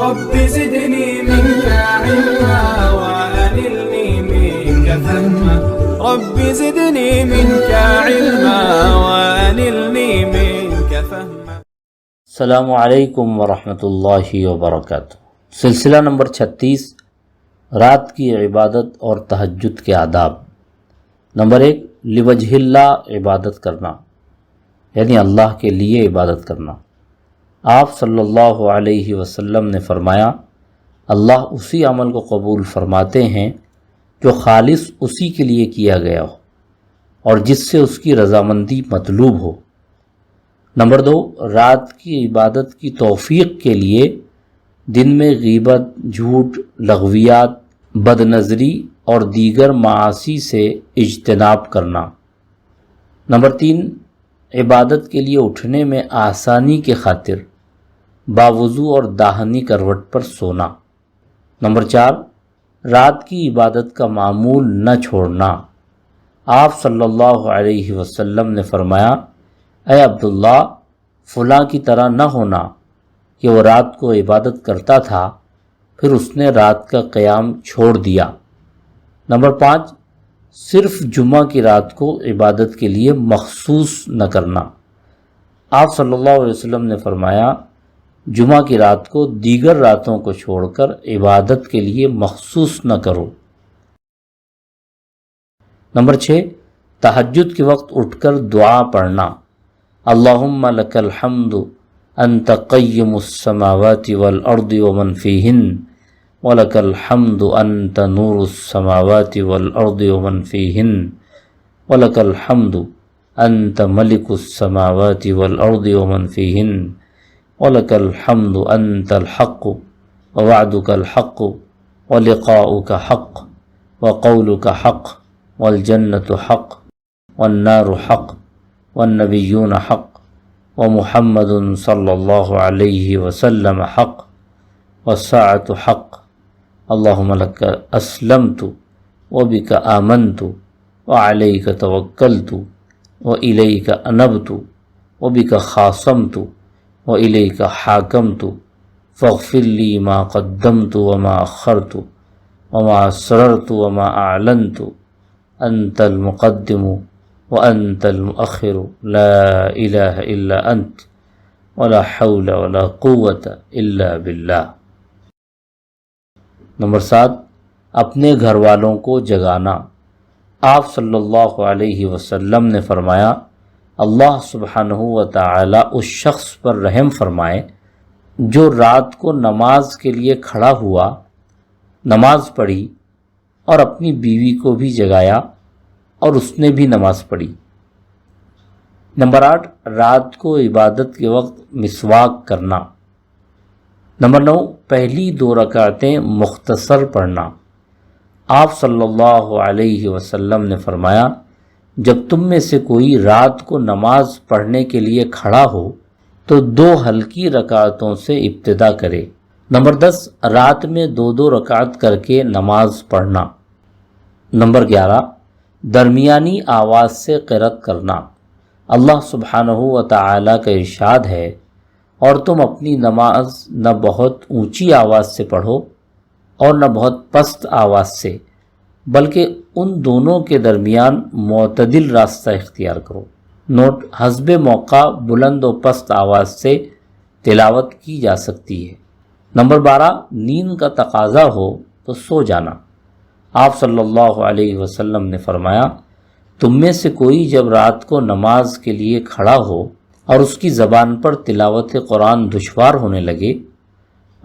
رب زدني منك علما وأنلني منك فهما رب زدني منك علما وأنلني منك فهما. السلام علیکم ورحمۃ اللہ وبرکاتہ. سلسلہ نمبر 36 رات کی عبادت اور تہجد کے آداب. نمبر 1 لوجہ اللہ عبادت کرنا، یعنی اللہ کے لیے عبادت کرنا. آپ صلی اللہ علیہ وسلم نے فرمایا اللہ اسی عمل کو قبول فرماتے ہیں جو خالص اسی کے لیے کیا گیا ہو اور جس سے اس کی رضامندی مطلوب ہو. نمبر 2 رات کی عبادت کی توفیق کے لیے دن میں غیبت، جھوٹ، لغویات، بد نظری اور دیگر معاصی سے اجتناب کرنا. نمبر 3 عبادت کے لیے اٹھنے میں آسانی کے خاطر باوضو اور داہنی کروٹ پر سونا. نمبر 4 رات کی عبادت کا معمول نہ چھوڑنا. آپ صلی اللہ علیہ وسلم نے فرمایا اے عبداللہ فلاں کی طرح نہ ہونا کہ وہ رات کو عبادت کرتا تھا پھر اس نے رات کا قیام چھوڑ دیا. نمبر 5 صرف جمعہ کی رات کو عبادت کے لیے مخصوص نہ کرنا. آپ صلی اللہ علیہ وسلم نے فرمایا جمعہ کی رات کو دیگر راتوں کو چھوڑ کر عبادت کے لیے مخصوص نہ کرو. نمبر 6 تہجد کے وقت اٹھ کر دعا پڑھنا. اللہم لک الحمد انت قیم السماوات والارض ومن فیہن ولک الحمد انت نور السماوات والارض ومن فیہن ولک الحمد انت ملک السماوات والارض ومن فیہن ولک الحمد انت الحق ووعدک الحق ولقاؤک حق وقولک حق والجنت حق والنار حق والنبیون حق ومحمد صلی اللہ علیہ وسلم حق والساعۃ حق اللہم لک اسلمت وبک آمنت وعلیک توکلت وإلیک انبت وبک خاصمت وإلیک حاکمت فاغفر لی ما قدمت وما اخرت وما اسررت وما اعلنت انت المقدم وانت المؤخر لا الہ الا انت ولا حول ولا قوة الا باللہ. نمبر 7 اپنے گھر والوں کو جگانا. آپ صلی اللہ علیہ وسلم نے فرمایا اللہ سبحانہ و تعالی اس شخص پر رحم فرمائے جو رات کو نماز کے لیے کھڑا ہوا، نماز پڑھی اور اپنی بیوی کو بھی جگایا اور اس نے بھی نماز پڑھی. نمبر 8 رات کو عبادت کے وقت مسواک کرنا. نمبر 9 پہلی 2 رکعتیں مختصر پڑھنا. آپ صلی اللہ علیہ وسلم نے فرمایا جب تم میں سے کوئی رات کو نماز پڑھنے کے لیے کھڑا ہو تو 2 ہلکی رکعتوں سے ابتدا کرے. نمبر 10 رات میں 2 رکعت کر کے نماز پڑھنا. نمبر 11 درمیانی آواز سے قرأت کرنا. اللہ سبحانہ و تعالی کا ارشاد ہے اور تم اپنی نماز نہ بہت اونچی آواز سے پڑھو اور نہ بہت پست آواز سے، بلکہ ان دونوں کے درمیان معتدل راستہ اختیار کرو. نوٹ: حسب موقع بلند و پست آواز سے تلاوت کی جا سکتی ہے. نمبر 12 نیند کا تقاضا ہو تو سو جانا. آپ صلی اللہ علیہ وسلم نے فرمایا تم میں سے کوئی جب رات کو نماز کے لیے کھڑا ہو اور اس کی زبان پر تلاوت قرآن دشوار ہونے لگے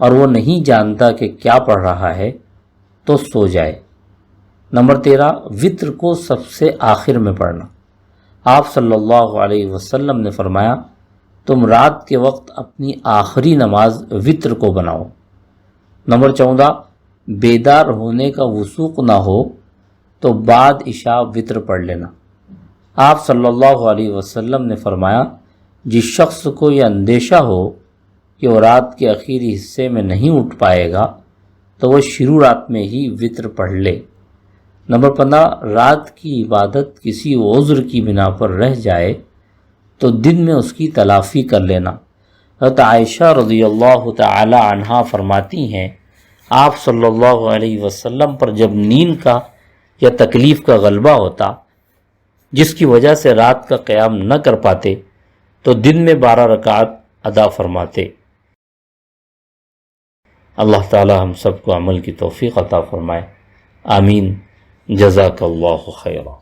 اور وہ نہیں جانتا کہ کیا پڑھ رہا ہے تو سو جائے. نمبر 13 وتر کو سب سے آخر میں پڑھنا. آپ صلی اللہ علیہ وسلم نے فرمایا تم رات کے وقت اپنی آخری نماز وتر کو بناؤ. نمبر 14 بیدار ہونے کا وثوق نہ ہو تو بعد عشاء وتر پڑھ لینا. آپ صلی اللہ علیہ وسلم نے فرمایا جس شخص کو یہ اندیشہ ہو کہ وہ رات کے آخری حصے میں نہیں اٹھ پائے گا تو وہ شروع رات میں ہی وتر پڑھ لے. نمبر 15 رات کی عبادت کسی عذر کی بنا پر رہ جائے تو دن میں اس کی تلافی کر لینا. حضرت عائشہ رضی اللہ تعالی عنہا فرماتی ہیں آپ صلی اللہ علیہ وسلم پر جب نیند کا یا تکلیف کا غلبہ ہوتا جس کی وجہ سے رات کا قیام نہ کر پاتے تو دن میں 12 رکعت ادا فرماتے۔ اللہ تعالی ہم سب کو عمل کی توفیق عطا فرمائے، آمین۔ جزاک اللہ خیرا۔